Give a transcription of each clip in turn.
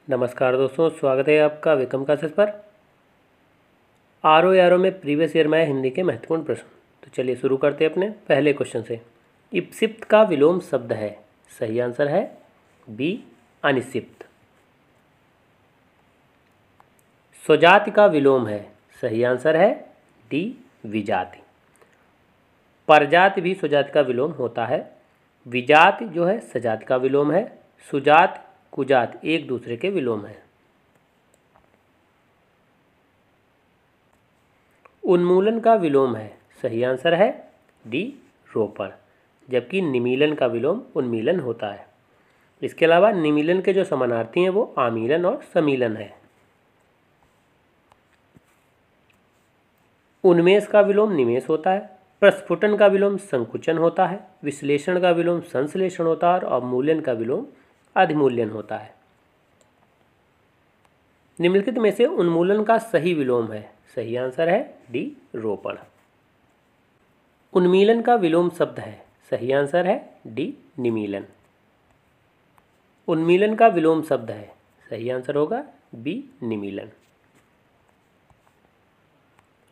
नमस्कार दोस्तों, स्वागत है आपका विक्रम क्लासेस पर। आर में प्रीवियस ईयर में आए हिंदी के महत्वपूर्ण प्रश्न। तो चलिए शुरू करते हैं अपने पहले क्वेश्चन से। इप्सित का विलोम शब्द है, सही आंसर है बी अनिसिप्त। स्वजाति का विलोम है, सही आंसर है डी विजाति। परजाति भी स्वजाति का विलोम होता है। विजाति जो है सजाति का विलोम है। सुजाति कुजाति एक दूसरे के विलोम है। उन्मूलन का विलोम है, सही आंसर है डी रोपण, जबकि निमीलन का विलोम उन्मीलन होता है। इसके अलावा निमीलन के जो समानार्थी हैं वो आमीलन और समीलन है। उन्मेष का विलोम निमेष होता है। प्रस्फुटन का विलोम संकुचन होता है। विश्लेषण का विलोम संश्लेषण होता है और अवमूल्यन का विलोम अधिमूल्यन होता है। निम्नलिखित में से उन्मूलन का सही विलोम है, सही आंसर है डी रोपण। उन्मीलन का विलोम शब्द है, सही आंसर है डी निमीलन। उन्मीलन का विलोम शब्द है, सही आंसर होगा बी निमीलन।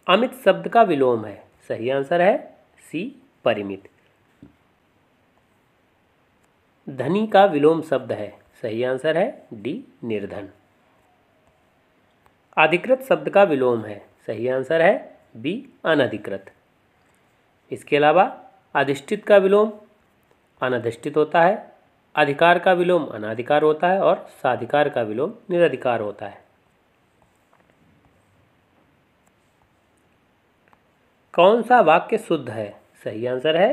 अमित शब्द का विलोम है, सही आंसर है सी परिमित। धनी का विलोम शब्द है, सही आंसर है डी निर्धन। अधिकृत शब्द का विलोम है, सही आंसर है बी अनधिकृत। इसके अलावा अधिष्ठित का विलोम अनधिष्ठित होता है। अधिकार का विलोम अनाधिकार होता है और साधिकार का विलोम निरधिकार होता है। कौन सा वाक्य शुद्ध है, सही आंसर है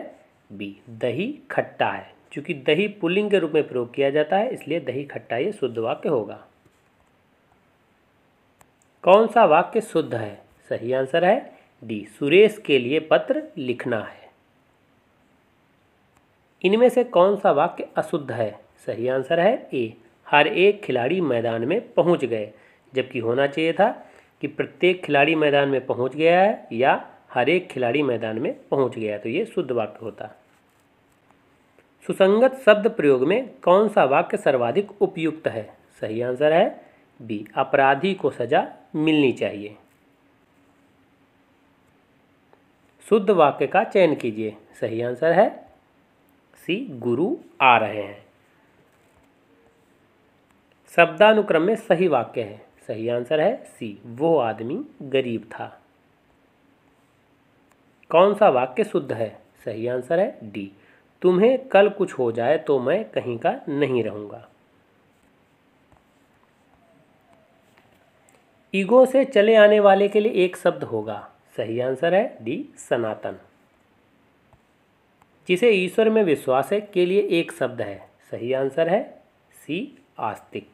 बी दही खट्टा है। चूंकि दही पुल्लिंग के रूप में प्रयोग किया जाता है इसलिए दही खट्टा ये शुद्ध वाक्य होगा। कौन सा वाक्य शुद्ध है, सही आंसर है डी सुरेश के लिए पत्र लिखना है। इनमें से कौन सा वाक्य अशुद्ध है, सही आंसर है ए हर एक खिलाड़ी मैदान में पहुंच गए, जबकि होना चाहिए था कि प्रत्येक खिलाड़ी मैदान में पहुंच गया है या हर एक खिलाड़ी मैदान में पहुंच गया, तो ये शुद्ध वाक्य होता। सुसंगत शब्द प्रयोग में कौन सा वाक्य सर्वाधिक उपयुक्त है, सही आंसर है बी अपराधी को सजा मिलनी चाहिए। शुद्ध वाक्य का चयन कीजिए, सही आंसर है सी गुरु आ रहे हैं। शब्दानुक्रम में सही वाक्य है, सही आंसर है सी वो आदमी गरीब था। कौन सा वाक्य शुद्ध है, सही आंसर है डी तुम्हें कल कुछ हो जाए तो मैं कहीं का नहीं रहूंगा। ईगो से चले आने वाले के लिए एक शब्द होगा, सही आंसर है डी सनातन। जिसे ईश्वर में विश्वास है के लिए एक शब्द है, सही आंसर है सी आस्तिक।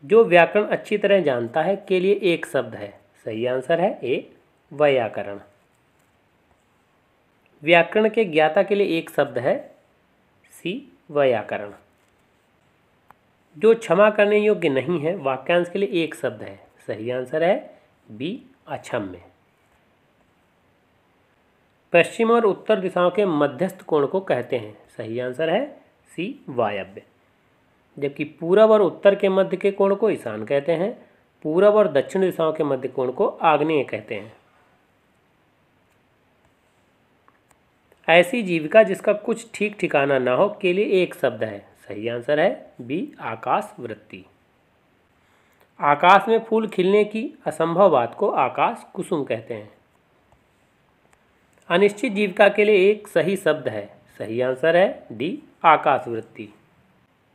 जो व्याकरण अच्छी तरह जानता है के लिए एक शब्द है, सही आंसर है ए वैयाकरण। व्याकरण के ज्ञाता के लिए एक शब्द है, सी वैयाकरण। जो क्षमा करने योग्य नहीं है वाक्यांश के लिए एक शब्द है, सही आंसर है बी अक्षम्य। पश्चिम और उत्तर दिशाओं के मध्यस्थ कोण को कहते हैं, सही आंसर है सी वायव्य, जबकि पूरब और उत्तर के मध्य के कोण को ईशान कहते हैं। पूरब और दक्षिण दिशाओं के मध्य कोण को आग्नेय कहते हैं। ऐसी जीविका जिसका कुछ ठीक ठिकाना ना हो के लिए एक शब्द है, सही आंसर है बी आकाश वृत्ति। आकाश में फूल खिलने की असंभव बात को आकाश कुसुम कहते हैं। अनिश्चित जीविका के लिए एक सही शब्द है, सही आंसर है डी आकाश वृत्ति।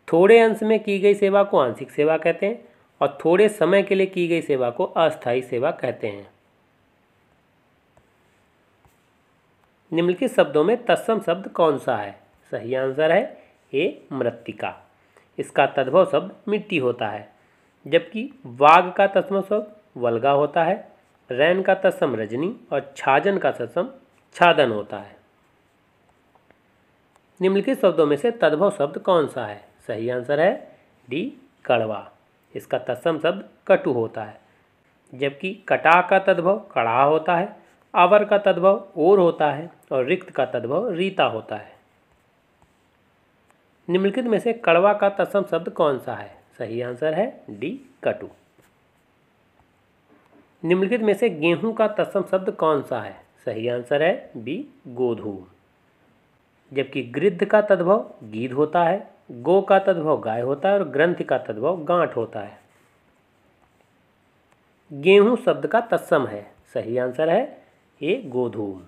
थोड़े अंश में की गई सेवा को आंशिक सेवा कहते हैं और थोड़े समय के लिए की गई सेवा को अस्थायी सेवा कहते हैं। निम्नलिखित शब्दों में तत्सम शब्द कौन सा है, सही आंसर है ए मृत्तिका। इसका तद्भव शब्द मिट्टी होता है, जबकि वाग का तत्सम शब्द वल्गा होता है। रैन का तत्सम रजनी और छाजन का तत्सम छादन होता है। निम्नलिखित शब्दों में से तद्भव शब्द कौन सा है, सही आंसर है डी कड़वा। इसका तत्सम शब्द कटु होता है, जबकि कटा का तद्भव कड़ा होता है। अवर का तद्भव ओर होता है और रिक्त का तद्भव रीता होता है। निम्नलिखित में से कड़वा का तत्सम शब्द कौन सा है? सही आंसर है डी कटु। निम्नलिखित में से गेहूं का तत्सम शब्द कौन सा है? सही आंसर है बी गोधूम। जबकि गृद्ध का तद्भव गीध होता है, गो का तद्भव गाय होता है और ग्रंथि का तद्भव गांठ होता है। गेहूं शब्द का तत्सम है। सही आंसर है ए गोधूम।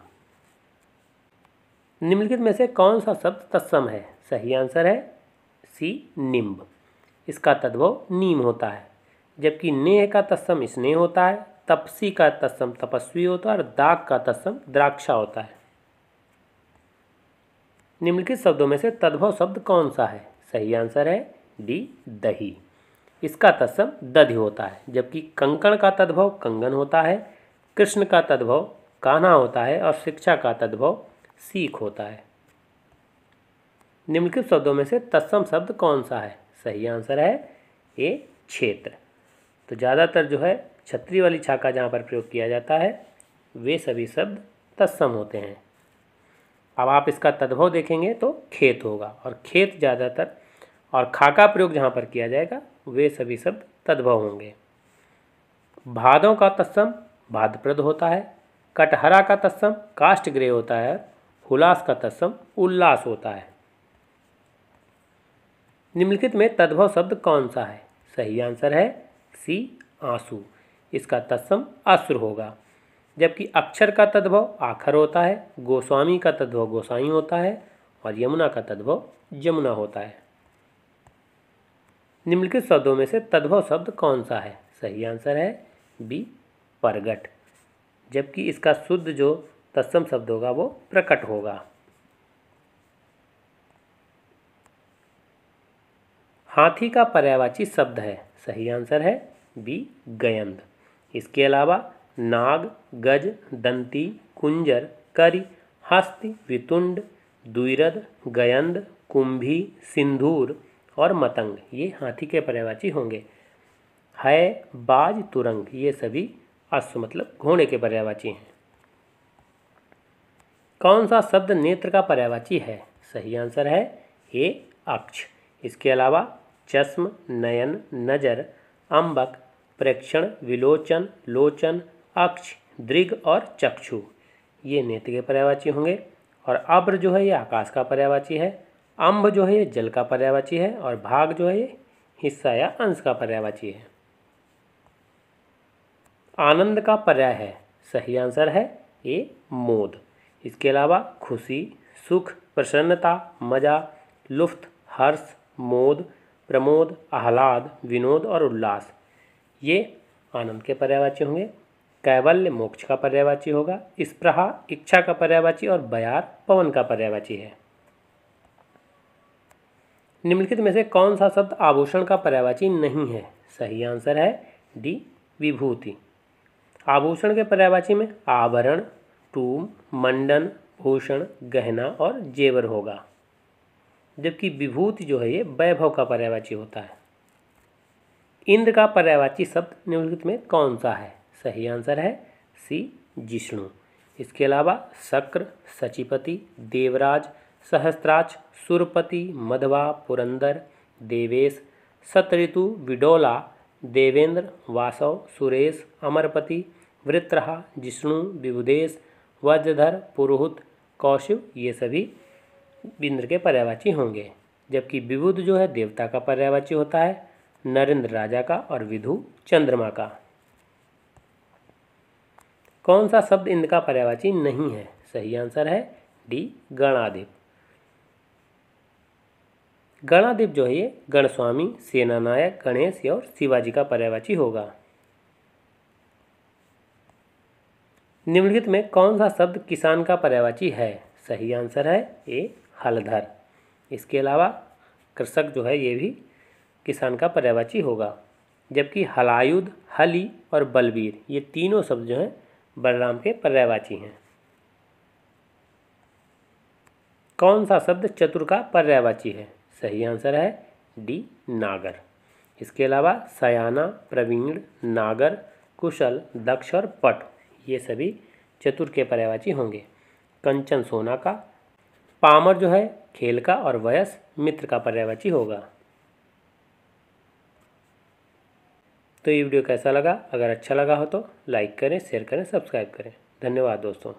निम्नलिखित में से कौन सा शब्द तत्सम है? सही आंसर है सी निम्ब। इसका तद्भव नीम होता है। जबकि नेह का तत्सम स्नेह होता है, तपसी का तत्सम तपस्वी होता है और दाग का तत्सम द्राक्षा होता है। निम्नलिखित शब्दों में से तद्भव शब्द कौन सा है? सही आंसर है डी दही। इसका तत्सम दधि होता है। जबकि कंकण का तद्भव कंगन होता है, कृष्ण का तद्भव कान्हा होता है और शिक्षा का तद्भव सीख होता है। निम्नलिखित शब्दों में से तत्सम शब्द कौन सा है? सही आंसर है ए क्षेत्र। तो ज़्यादातर जो है छतरी वाली छाका जहाँ पर प्रयोग किया जाता है वे सभी शब्द तत्सम होते हैं। अब आप इसका तद्भव देखेंगे तो खेत होगा, और खेत ज़्यादातर, और खाका प्रयोग जहाँ पर किया जाएगा वे सभी शब्द तद्भव होंगे। भादों का तत्सम भाद्रप्रद होता है, कटहरा का तत्सम काष्ठगृह होता है, हुलास का तत्सम उल्लास होता है। निम्नलिखित में तद्भव शब्द कौन सा है? सही आंसर है सी आंसू। इसका तत्सम अश्रु होगा। जबकि अक्षर का तद्भव आखर होता है, गोस्वामी का तद्भव गोसाई होता है और यमुना का तद्भव जमुना होता है। निम्नलिखित शब्दों में से तद्भव शब्द कौन सा है? सही आंसर है बी प्रगट। जबकि इसका शुद्ध जो तत्सम शब्द होगा वो प्रकट होगा। हाथी का पर्यायवाची शब्द है। सही आंसर है बी गयंद। इसके अलावा नाग, गज, दंती, कुंजर, करी, हस्ती, वितुंड, द्विरद, गयंद, कुंभी, सिंधूर और मतंग ये हाथी के पर्यायवाची होंगे। है, बाज, तुरंग ये सभी अश्व मतलब घोड़े के पर्यायवाची हैं। कौन सा शब्द नेत्र का पर्यायवाची है? सही आंसर है ए अक्ष। इसके अलावा चश्म, नयन, नजर, अंबक, प्रेक्षण, विलोचन, लोचन, अक्ष, दृग और चक्षु ये नेत्र के पर्यायवाची होंगे। और अब्र जो है ये आकाश का पर्यायवाची है, अम्ब जो है ये जल का पर्यायवाची है और भाग जो है ये हिस्सा या अंश का पर्यायवाची है। आनंद का पर्याय है। सही आंसर है ए मोद। इसके अलावा खुशी, सुख, प्रसन्नता, मजा, लुफ्त, हर्ष, मोद, प्रमोद, आह्लाद, विनोद और उल्लास ये आनंद के पर्यायवाची होंगे। कैवल्य मोक्ष का पर्यायवाची होगा, स्पृहा इच्छा का पर्यायवाची और बयार पवन का पर्यायवाची है। निम्नलिखित में से कौन सा शब्द आभूषण का पर्यायवाची नहीं है? सही आंसर है डी विभूति। आभूषण के पर्यायवाची में आभरण, टूम, मंडन, भूषण, गहना और जेवर होगा। जबकि विभूति जो है ये वैभव का पर्यायवाची होता है। इंद्र का पर्यायवाची शब्द निम्नलिखित में कौन सा है? सही आंसर है सी जिष्णु। इसके अलावा शक्र, सचिपति, देवराज, सहस्त्राक्ष, सुरपति, मधवा, पुरंदर, देवेश, सतऋतु, विडोला, देवेंद्र, वासव, सुरेश, अमरपति, वृत्रहा, जिष्णु, विबुदेश, वज्रधर, पुरोहित, कौशिव ये सभी इंद्र के पर्यायवाची होंगे। जबकि विबुध जो है देवता का पर्यायवाची होता है, नरेंद्र राजा का और विधु चंद्रमा का। कौन सा शब्द इंद्र का पर्यायवाची नहीं है? सही आंसर है डी गणाधिप। गणाधिप जो है ये गणस्वामी, सेनानायक, गणेश और शिवाजी का पर्यायवाची होगा। निम्नलिखित में कौन सा शब्द किसान का पर्यायवाची है? सही आंसर है ए हलधर। इसके अलावा कृषक जो है ये भी किसान का पर्यायवाची होगा। जबकि हलायुध, हली और बलवीर ये तीनों शब्द जो हैं बलराम के पर्यायवाची हैं। कौन सा शब्द चतुर का पर्यायवाची है? सही आंसर है डी नागर। इसके अलावा सयाना, प्रवीण, नागर, कुशल, दक्ष और पट ये सभी चतुर के पर्यायवाची होंगे। कंचन सोना का, पामर जो है खेल का और वयस मित्र का पर्यायवाची होगा। तो ये वीडियो कैसा लगा? अगर अच्छा लगा हो तो लाइक करें, शेयर करें, सब्सक्राइब करें। धन्यवाद दोस्तों।